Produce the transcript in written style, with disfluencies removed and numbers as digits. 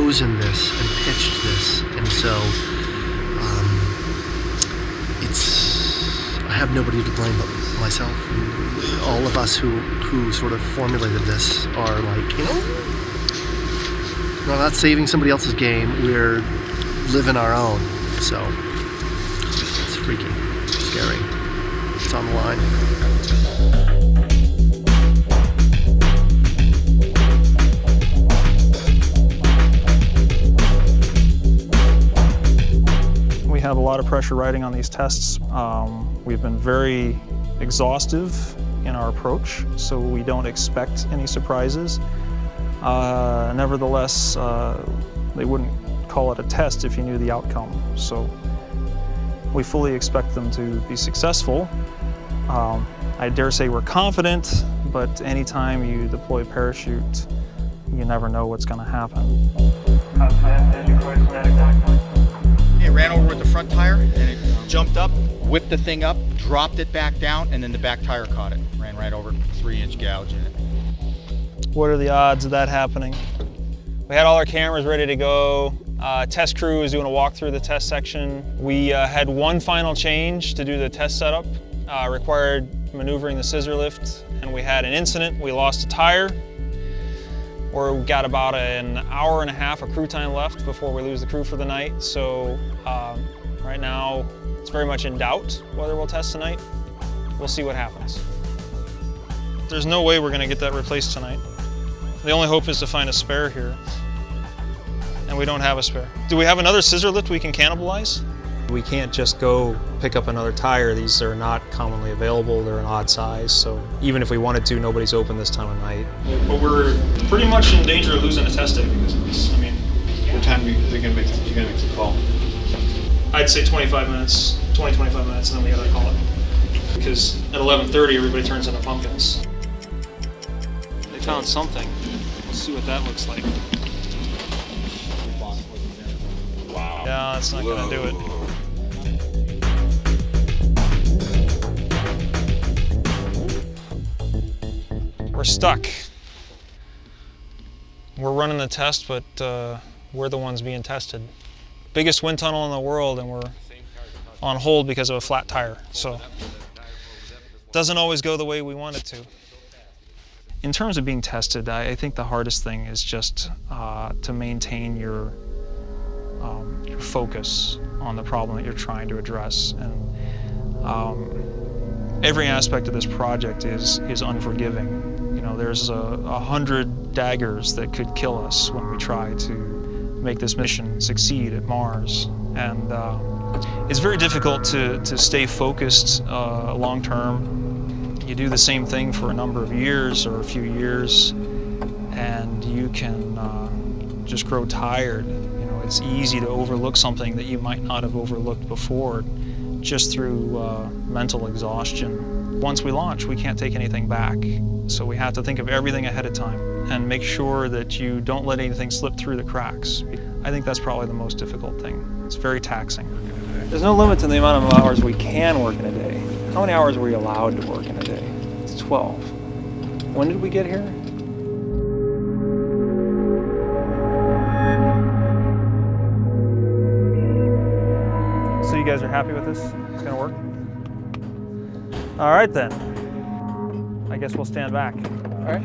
chosen this and pitched this, and so I have nobody to blame but myself. And all of us who sort of formulated this are like, we're not saving somebody else's game, we're living our own. So it's freaky, scary. It's on the line. We have a lot of pressure riding on these tests. We've been very exhaustive in our approach, so we don't expect any surprises. Nevertheless, they wouldn't call it a test if you knew the outcome. So we fully expect them to be successful. I dare say we're confident, but anytime you deploy a parachute, you never know what's going to happen. It ran over with the front tire and it jumped up, whipped the thing up, dropped it back down, and then the back tire caught it. Ran right over, 3-inch gouge in it. What are the odds of that happening? We had all our cameras ready to go. Test crew was doing a walk through the test section. We had one final change to do the test setup. Required maneuvering the scissor lift, and we had an incident. We lost a tire. We've got about an hour and a half of crew time left before we lose the crew for the night. So right now, it's very much in doubt whether we'll test tonight. We'll see what happens. There's no way we're going to get that replaced tonight. The only hope is to find a spare here, and we don't have a spare. Do we have another scissor lift we can cannibalize? We can't just go pick up another tire. These are not commonly available. They're an odd size, so even if we wanted to, nobody's open this time of night. But we're pretty much in danger of losing a test day because of this. I mean, what time are you gonna make the call? I'd say 25 minutes, 20-25 minutes, and then we gotta call it. Because at 11:30, everybody turns into pumpkins. They found something. Let's see what that looks like. Wow. Yeah, that's not gonna do it. We're stuck. We're running the test, but we're the ones being tested. Biggest wind tunnel in the world, and we're on hold because of a flat tire. So it doesn't always go the way we want it to. In terms of being tested, I think the hardest thing is just to maintain your focus on the problem that you're trying to address. And every aspect of this project is unforgiving. You know, there's 100 daggers that could kill us when we try to make this mission succeed at Mars. And it's very difficult to stay focused long term. You do the same thing for a number of years or a few years, and you can just grow tired. You know, it's easy to overlook something that you might not have overlooked before just through mental exhaustion. Once we launch, we can't take anything back. So we have to think of everything ahead of time and make sure that you don't let anything slip through the cracks. I think that's probably the most difficult thing. It's very taxing. There's no limit to the amount of hours we can work in a day. How many hours were we allowed to work in a day? It's 12. When did we get here? So you guys are happy with this? It's gonna work? All right then. I guess we'll stand back. All right.